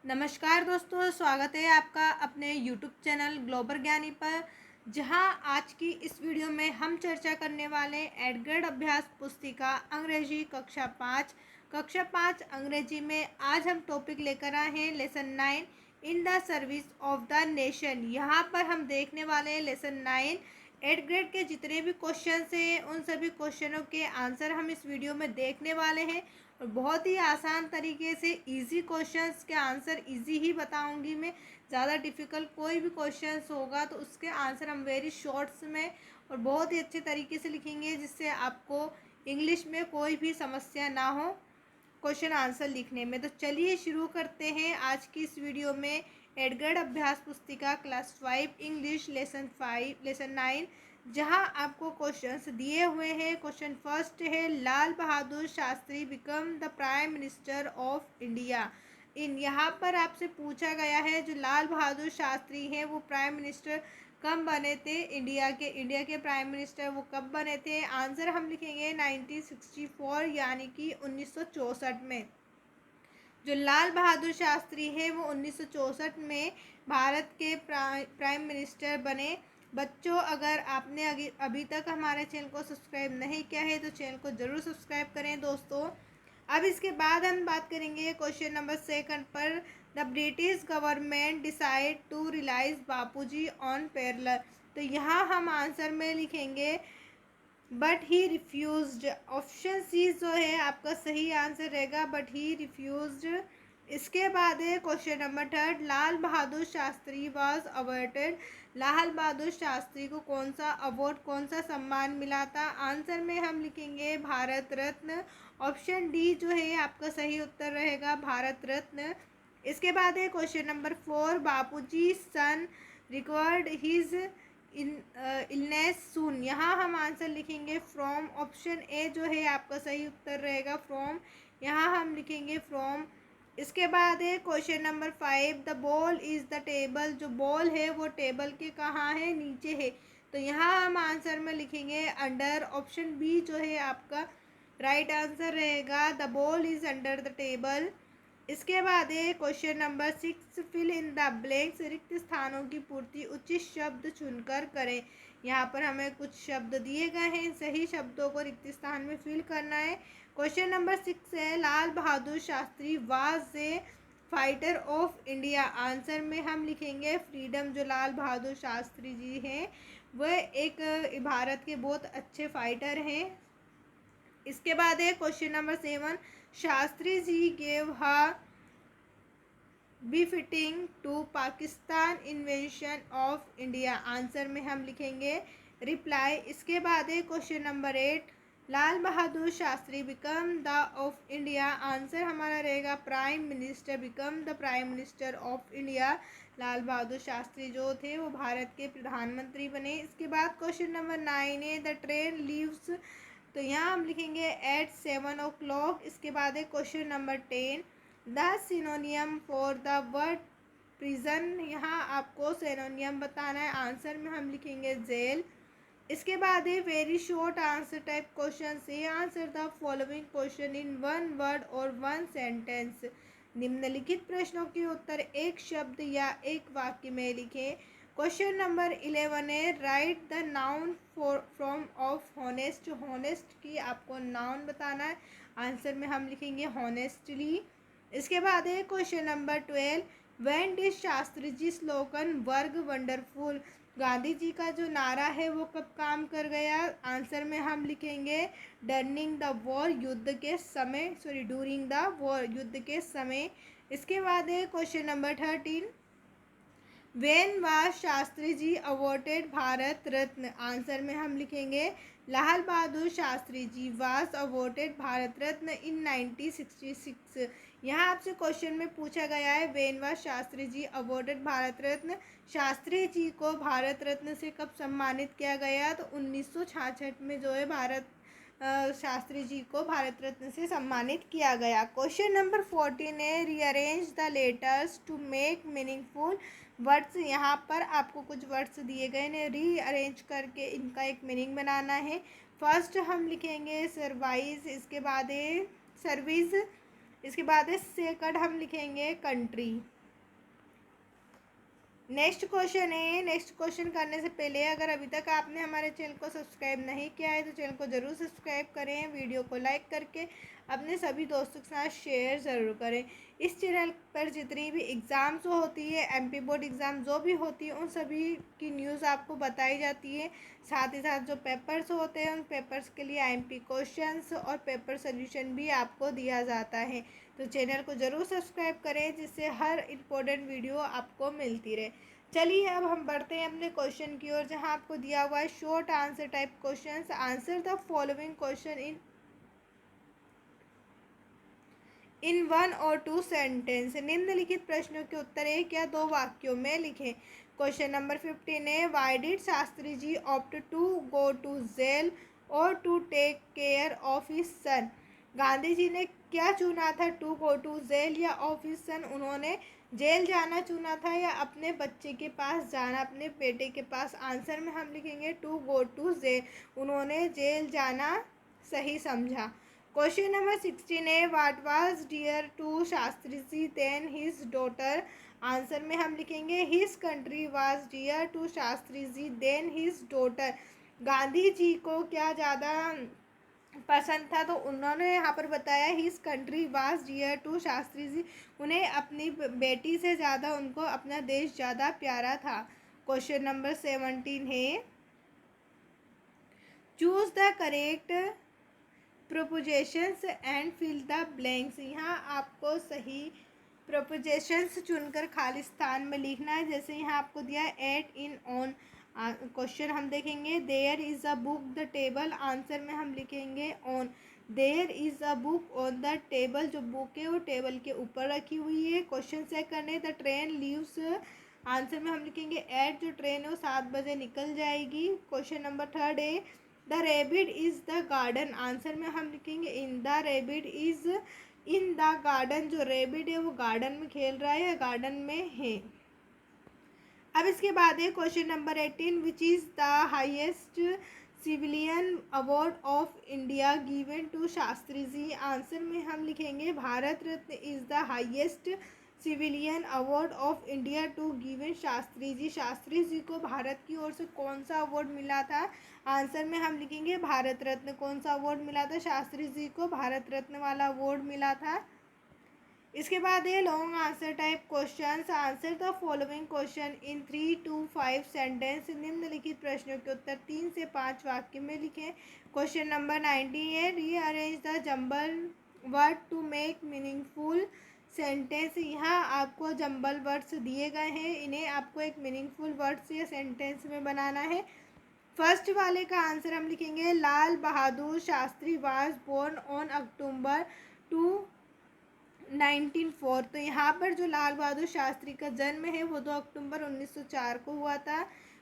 नमस्कार दोस्तों, स्वागत है आपका अपने यूट्यूब चैनल ग्लोबल ज्ञानी पर। जहां आज की इस वीडियो में हम चर्चा करने वाले हैं एट ग्रेड अभ्यास पुस्तिका अंग्रेजी कक्षा 5 अंग्रेजी में। आज हम टॉपिक लेकर आए हैं lesson 9 in the service of the nation. यहाँ पर हम देखने वाले हैं लेसन 9 एट ग्रेड के जितने भी क्वेश्चन हैं उन सभी क्वेश्चनों के आंसर हम इस वीडियो में देखने वाले हैं। और बहुत ही आसान तरीके से इजी क्वेश्चंस के आंसर इजी ही बताऊंगी मैं। ज़्यादा डिफ़िकल्ट कोई भी क्वेश्चंस होगा तो उसके आंसर हम वेरी शॉर्ट्स में और बहुत ही अच्छे तरीके से लिखेंगे, जिससे आपको इंग्लिश में कोई भी समस्या ना हो क्वेश्चन आंसर लिखने में। तो चलिए शुरू करते हैं आज की इस वीडियो में। एडगर्ड अभ्यास पुस्तिका क्लास 5 इंग्लिश लेसन 9, जहां आपको क्वेश्चंस दिए हुए हैं। क्वेश्चन फर्स्ट है, Lal Bahadur Shastri become the prime minister of India in. यहाँ पर आपसे पूछा गया है जो लाल बहादुर शास्त्री हैं वो प्राइम मिनिस्टर कब बने थे इंडिया के प्राइम मिनिस्टर वो कब बने थे। आंसर हम लिखेंगे 1964 यानी कि 1964 में। जो लाल बहादुर शास्त्री है वो 1964 में भारत के प्राइम मिनिस्टर बने। बच्चों, अगर आपने अभी तक हमारे चैनल को सब्सक्राइब नहीं किया है तो चैनल को ज़रूर सब्सक्राइब करें दोस्तों। अब इसके बाद हम बात करेंगे क्वेश्चन नंबर 2 पर। The British government decide to release Bapuji on parole. तो यहाँ हम आंसर में लिखेंगे but he refused. Option C जो है आपका सही आंसर रहेगा, बट ही रिफ्यूज्ड। इसके बाद है question number 3, Lal Bahadur Shastri was awarded. Lal Bahadur Shastri को कौन सा अवार्ड, कौन सा सम्मान मिला था। आंसर में हम लिखेंगे भारत रत्न। ऑप्शन डी जो है आपका सही उत्तर रहेगा, भारत रत्न। इसके बाद है question number 4, Bapuji soon record his in illness soon. यहाँ हम आंसर लिखेंगे फ्रॉम। ऑप्शन ए जो है आपका सही उत्तर रहेगा, फ्रॉम। यहाँ हम लिखेंगे फ्रॉम। इसके बाद है question number 5, the ball is the table. जो बॉल है वो टेबल के कहाँ है, नीचे है। तो यहाँ हम आंसर में लिखेंगे अंडर। ऑप्शन बी जो है आपका राइट आंसर रहेगा, the ball is under the table. इसके बाद है question number 6, fill in the blanks. रिक्त स्थानों की पूर्ति उचित शब्द चुनकर करें। यहाँ पर हमें कुछ शब्द दिए गए हैं, सही शब्दों को रिक्त स्थान में फिल करना है। क्वेश्चन नंबर 6 है, Lal Bahadur Shastri was a fighter of India. Answer में हम लिखेंगे फ्रीडम। जो लाल बहादुर शास्त्री जी हैं वह एक भारत के बहुत अच्छे फाइटर हैं। इसके बाद है question number 7, Shastri ji gave her befitting to Pakistan invention of India. Answer में हम लिखेंगे रिप्लाई। इसके बाद है question number 8, Lal Bahadur Shastri become the of India. Answer हमारा रहेगा prime minister, become the prime minister of India. Lal Bahadur Shastri जो थे वो भारत के प्रधानमंत्री बने। इसके बाद क्वेश्चन नंबर 9 है, द ट्रेन लीव्स। तो यहाँ हम लिखेंगे एट 7 o'clock। इसके बाद है question number 10, the सिनोनियम for the word prison. यहाँ आपको सिनोनियम बताना है। आंसर में हम लिखेंगे जेल। इसके बाद है very short answer type question से, answer the following question in 1 word और 1 सेंटेंस। निम्नलिखित प्रश्नों के उत्तर एक शब्द या एक वाक्य में लिखें। क्वेश्चन नंबर 11 है, right the noun from of honest. Honest की आपको नाउन बताना है। आंसर में हम लिखेंगे हॉनेस्टली। इसके बाद है question number 12, when did Shastri ji slogan work wonderful. Gandhi ji का जो नारा है वो कब काम कर गया। आंसर में हम लिखेंगे डर्निंग द वॉर, युद्ध के समय, सॉरी ड्यूरिंग द वॉर, युद्ध के समय। इसके बाद है question number 13, when was Shastri ji awarded Bharat Ratna. Answer में हम लिखेंगे Lal Bahadur Shastri ji was awarded Bharat Ratna in 1966। यहाँ आपसे क्वेश्चन में पूछा गया है when was Shastri ji awarded Bharat Ratna. Shastri ji को भारत रत्न से कब सम्मानित किया गया, तो 1966 में जो है शास्त्री जी को भारत रत्न से सम्मानित किया गया। क्वेश्चन नंबर 14 है, rearrange the letters to make meaningful words. यहाँ पर आपको कुछ वर्ड्स दिए गए हैं, रीअरेंज करके इनका एक मीनिंग बनाना है। फर्स्ट हम लिखेंगे सर्वाइज। इसके बाद है सर्विस। इसके बाद है सेकंड हम लिखेंगे कंट्री। नेक्स्ट क्वेश्चन है, नेक्स्ट क्वेश्चन करने से पहले अगर अभी तक आपने हमारे चैनल को सब्सक्राइब नहीं किया है तो चैनल को ज़रूर सब्सक्राइब करें, वीडियो को लाइक करके अपने सभी दोस्तों के साथ शेयर ज़रूर करें। इस चैनल पर जितनी भी एग्ज़ाम्स होती है, एमपी बोर्ड एग्ज़ाम जो भी होती है, उन सभी की न्यूज़ आपको बताई जाती है। साथ ही साथ जो पेपर्स होते हैं उन पेपर्स के लिए आईएमपी क्वेश्चंस और पेपर सोल्यूशन भी आपको दिया जाता है। तो चैनल को ज़रूर सब्सक्राइब करें जिससे हर इम्पोर्टेंट वीडियो आपको मिलती रहे। चलिए अब हम बढ़ते हैं अपने क्वेश्चन की ओर, जहां आपको दिया हुआ है short answer type questions. Answer the following question in 1 और 2 सेंटेंस। निम्नलिखित प्रश्नों के उत्तर एक या दो वाक्यों में लिखें। क्वेश्चन नंबर 15 है, why did Shastri ji opt to go to jail और to take care of his son. Gandhi ji ने क्या चुना था, टू गो टू जेल या ऑफ हिज सन। उन्होंने जेल जाना चुना था या अपने बच्चे के पास जाना, अपने बेटे के पास। आंसर में हम लिखेंगे टू गो टू जेल, उन्होंने जेल जाना सही समझा। क्वेश्चन नंबर 16 है, what was dear to Shastri ji then his daughter. Answer में हम लिखेंगे his country was dear to Shastri ji then his daughter. Gandhi ji को क्या ज़्यादा पसंद था, तो उन्होंने यहाँ पर बताया his country was dear to Shastri ji, उन्हें अपनी बेटी से ज़्यादा उनको अपना देश ज़्यादा प्यारा था। क्वेश्चन नंबर 17 है, choose the correct propositions and fill the blanks. यहाँ आपको सही प्रोपोजिशंस चुनकर खाली स्थान में लिखना है। जैसे यहाँ आपको दिया है एट, इन, ऑन। क्वेश्चन हम देखेंगे, there is a book the table. Answer में हम लिखेंगे on. There is a book on the table, जो बुक है वो टेबल के ऊपर रखी हुई है। क्वेश्चन सेकंड है, द ट्रेन लीव्स। आंसर में हम लिखेंगे एट, जो ट्रेन है वो 7 बजे निकल जाएगी। क्वेश्चन नंबर थर्ड है, the rabbit is the garden. Answer में हम लिखेंगे in, the rabbit is in the garden, जो रेबिट है वो गार्डन में खेल रहा है या गार्डन में है। अब इसके बाद है question number 18, which is the highest civilian award of India given to Shastri ji. Answer में हम लिखेंगे Bharat Ratna is the highest civilian award of India to given Shastri ji. Shastri ji को भारत की ओर से कौन सा अवार्ड मिला था। आंसर में हम लिखेंगे भारत रत्न। कौन सा अवार्ड मिला था, शास्त्री जी को भारत रत्न वाला अवार्ड मिला था। इसके बाद है long answer type questions. Answer the following question in 3 to 5 sentence. निम्नलिखित प्रश्नों के उत्तर 3 से 5 वाक्य में लिखें। क्वेश्चन नंबर 19 है, rearrange the jumble word to make meaningful sentence. यहाँ आपको जंबल वर्ड्स दिए गए हैं, इन्हें आपको एक मीनिंगफुल वर्ड्स या सेंटेंस में बनाना है। फर्स्ट वाले का आंसर हम लिखेंगे, Lal Bahadur Shastri was born on October 1904। तो यहाँ पर जो लाल बहादुर शास्त्री का जन्म है वो 2 अक्टूबर 1904 को हुआ था।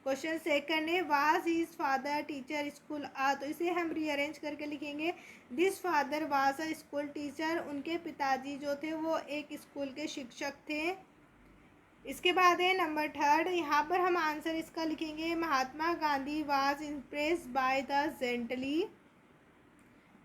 क्वेश्चन सेकंड है, was his father teacher school a. तो इसे हम रीअरेंज करके लिखेंगे, this father was a school teacher. उनके पिताजी जो थे वो एक स्कूल के शिक्षक थे। इसके बाद है नंबर थर्ड, यहाँ पर हम आंसर इसका लिखेंगे, Mahatma Gandhi was impressed by the gently.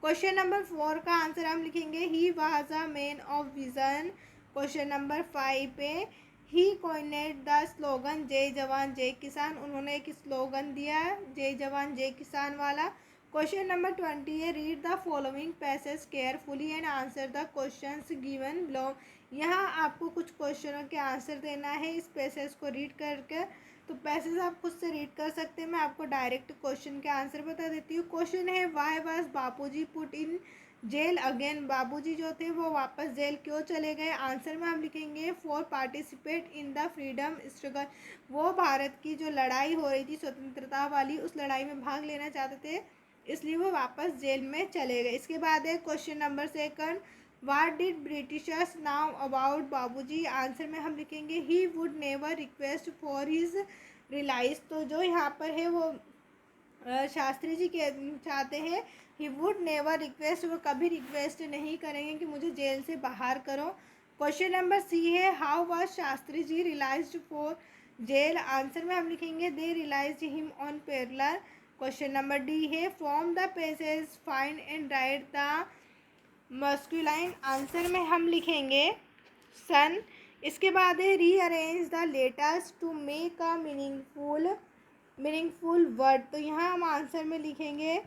Question number 4 का आंसर हम लिखेंगे, he was a man of vision. Question number 5 पे, ही कॉइनेड द स्लोगन जय जवान जय किसान। उन्होंने एक स्लोगन दिया जय जवान जय किसान वाला। क्वेश्चन नंबर 20 है, read the following passage carefully and answer the questions given below. यहाँ आपको कुछ क्वेश्चनों के आंसर देना है इस पैसेज को रीड करके। तो पैसेज आप खुद से रीड कर सकते हैं, मैं आपको डायरेक्ट क्वेश्चन के आंसर बता देती हूँ। क्वेश्चन है, why was Bapuji put in jail again. Babuji जो थे वो वापस जेल क्यों चले गए। आंसर में हम लिखेंगे, for participate in the freedom struggle. वो भारत की जो लड़ाई हो रही थी स्वतंत्रता वाली, उस लड़ाई में भाग लेना चाहते थे, इसलिए वो वापस जेल में चले गए। इसके बाद है question number second, what did Britishers know about Babuji. Answer में हम लिखेंगे, he would never request for his release. तो जो यहाँ पर है वो शास्त्री जी के चाहते हैं, ही वुड नेवर रिक्वेस्ट, वो कभी रिक्वेस्ट नहीं करेंगे कि मुझे जेल से बाहर करो। क्वेश्चन नंबर सी है, how was Shastri ji released for jail. Answer में हम लिखेंगे, they released him on parole. Question number D है, form the passage find and write the masculine answer में हम लिखेंगे सन। इसके बाद है rearrange the letters to make a meaningful word. तो यहाँ हम आंसर में लिखेंगे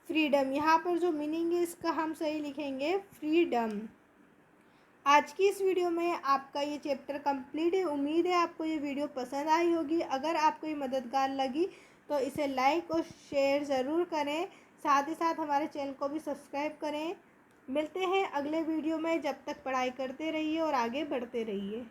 फ्रीडम। यहाँ पर जो मीनिंग है इसका हम सही लिखेंगे फ्रीडम। आज की इस वीडियो में आपका ये चैप्टर कंप्लीट है। उम्मीद है आपको ये वीडियो पसंद आई होगी। अगर आपको ये मददगार लगी तो इसे लाइक और शेयर ज़रूर करें। साथ ही साथ हमारे चैनल को भी सब्सक्राइब करें। मिलते हैं अगले वीडियो में। जब तक पढ़ाई करते रहिए और आगे बढ़ते रहिए।